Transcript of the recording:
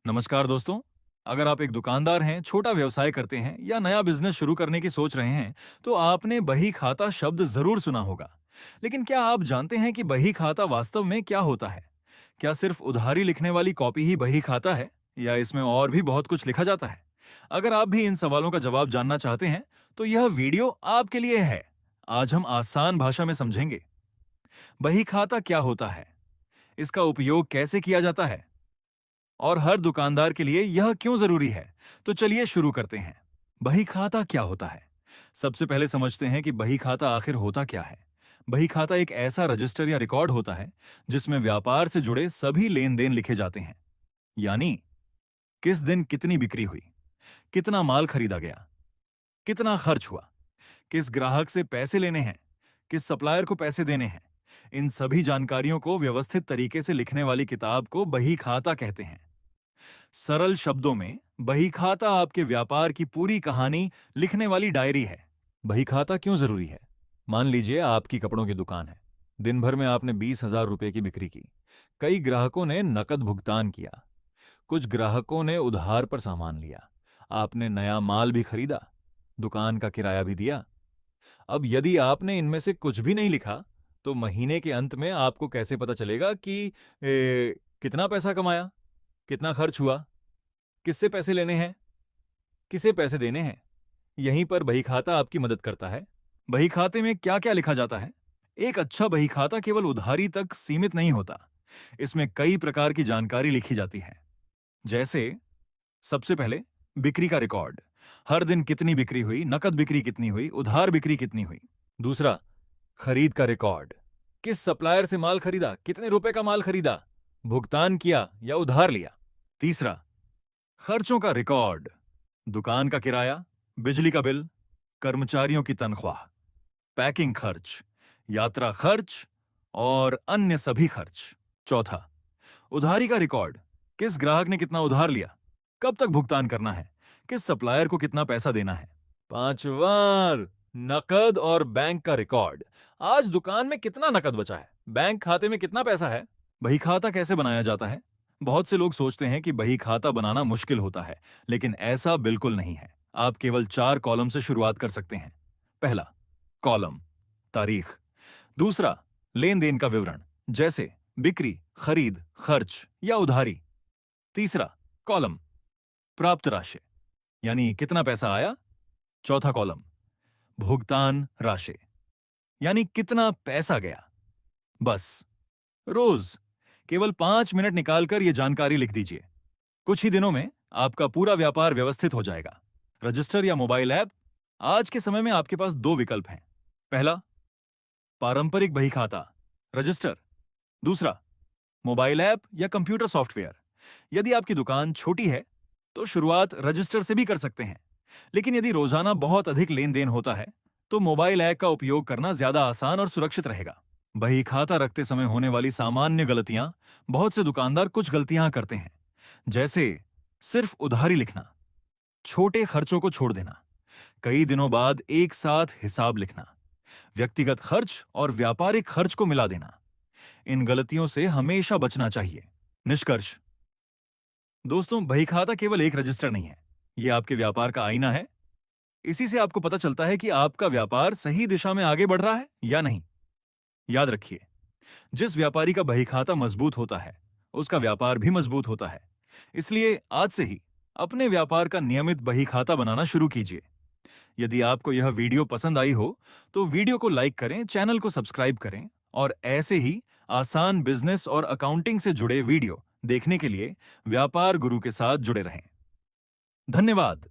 नमस्कार दोस्तों। अगर आप एक दुकानदार हैं, छोटा व्यवसाय करते हैं या नया बिजनेस शुरू करने की सोच रहे हैं, तो आपने बही खाता शब्द जरूर सुना होगा। लेकिन क्या आप जानते हैं कि बही खाता वास्तव में क्या होता है? क्या सिर्फ उधारी लिखने वाली कॉपी ही बही खाता है, या इसमें और भी बहुत कुछ लिखा जाता है? अगर आप भी इन सवालों का जवाब जानना चाहते हैं, तो यह वीडियो आपके लिए है। आज हम आसान भाषा में समझेंगे बही खाता क्या होता है, इसका उपयोग कैसे किया जाता है, और हर दुकानदार के लिए यह क्यों जरूरी है। तो चलिए शुरू करते हैं। बही खाता क्या होता है? सबसे पहले समझते हैं कि बही खाता आखिर होता क्या है। बही खाता एक ऐसा रजिस्टर या रिकॉर्ड होता है जिसमें व्यापार से जुड़े सभी लेन देन लिखे जाते हैं। यानी किस दिन कितनी बिक्री हुई, कितना माल खरीदा गया, कितना खर्च हुआ, किस ग्राहक से पैसे लेने हैं, किस सप्लायर को पैसे देने हैं। इन सभी जानकारियों को व्यवस्थित तरीके से लिखने वाली किताब को बही खाता कहते हैं। सरल शब्दों में, बहीखाता आपके व्यापार की पूरी कहानी लिखने वाली डायरी है। बहीखाता क्यों जरूरी है? मान लीजिए आपकी कपड़ों की दुकान है। दिन भर में आपने 20,000 रुपए की बिक्री की। कई ग्राहकों ने नकद भुगतान किया, कुछ ग्राहकों ने उधार पर सामान लिया। आपने नया माल भी खरीदा, दुकान का किराया भी दिया। अब यदि आपने इनमें से कुछ भी नहीं लिखा, तो महीने के अंत में आपको कैसे पता चलेगा कि कितना पैसा कमाया, कितना खर्च हुआ, किससे पैसे लेने हैं, किसे पैसे देने हैं। यहीं पर बहीखाता आपकी मदद करता है। बहीखाते में क्या क्या लिखा जाता है? एक अच्छा बहीखाता केवल उधारी तक सीमित नहीं होता। इसमें कई प्रकार की जानकारी लिखी जाती है। जैसे सबसे पहले बिक्री का रिकॉर्ड। हर दिन कितनी बिक्री हुई, नकद बिक्री कितनी हुई, उधार बिक्री कितनी हुई। दूसरा, खरीद का रिकॉर्ड। किस सप्लायर से माल खरीदा, कितने रुपए का माल खरीदा, भुगतान किया या उधार लिया। तीसरा, खर्चों का रिकॉर्ड। दुकान का किराया, बिजली का बिल, कर्मचारियों की तनख्वाह, पैकिंग खर्च, यात्रा खर्च और अन्य सभी खर्च। चौथा, उधारी का रिकॉर्ड। किस ग्राहक ने कितना उधार लिया, कब तक भुगतान करना है, किस सप्लायर को कितना पैसा देना है। पांचवा, नकद और बैंक का रिकॉर्ड। आज दुकान में कितना नकद बचा है, बैंक खाते में कितना पैसा है। बही खाता कैसे बनाया जाता है? बहुत से लोग सोचते हैं कि बही खाता बनाना मुश्किल होता है, लेकिन ऐसा बिल्कुल नहीं है। आप केवल 4 कॉलम से शुरुआत कर सकते हैं। पहला कॉलम, तारीख। दूसरा, लेन देन का विवरण, जैसे बिक्री, खरीद, खर्च या उधारी। तीसरा कॉलम, प्राप्त राशि, यानी कितना पैसा आया। चौथा कॉलम, भुगतान राशि, यानी कितना पैसा गया। बस रोज केवल 5 मिनट निकालकर यह जानकारी लिख दीजिए। कुछ ही दिनों में आपका पूरा व्यापार व्यवस्थित हो जाएगा। रजिस्टर या मोबाइल ऐप। आज के समय में आपके पास 2 विकल्प हैं। पहला, पारंपरिक बही खाता, रजिस्टर। दूसरा, मोबाइल ऐप या कंप्यूटर सॉफ्टवेयर। यदि आपकी दुकान छोटी है, तो शुरुआत रजिस्टर से भी कर सकते हैं। लेकिन यदि रोजाना बहुत अधिक लेन देन होता है, तो मोबाइल ऐप का उपयोग करना ज्यादा आसान और सुरक्षित रहेगा। बही खाता रखते समय होने वाली सामान्य गलतियां। बहुत से दुकानदार कुछ गलतियां करते हैं, जैसे सिर्फ उधारी लिखना, छोटे खर्चों को छोड़ देना, कई दिनों बाद एक साथ हिसाब लिखना, व्यक्तिगत खर्च और व्यापारिक खर्च को मिला देना। इन गलतियों से हमेशा बचना चाहिए। निष्कर्ष, दोस्तों, बहीखाता केवल एक रजिस्टर नहीं है, यह आपके व्यापार का आईना है। इसी से आपको पता चलता है कि आपका व्यापार सही दिशा में आगे बढ़ रहा है या नहीं। याद रखिए, जिस व्यापारी का बहीखाता मजबूत होता है, उसका व्यापार भी मजबूत होता है। इसलिए आज से ही अपने व्यापार का नियमित बहीखाता बनाना शुरू कीजिए। यदि आपको यह वीडियो पसंद आई हो, तो वीडियो को लाइक करें, चैनल को सब्सक्राइब करें और ऐसे ही आसान बिजनेस और अकाउंटिंग से जुड़े वीडियो देखने के लिए व्यापार गुरु के साथ जुड़े रहें। धन्यवाद।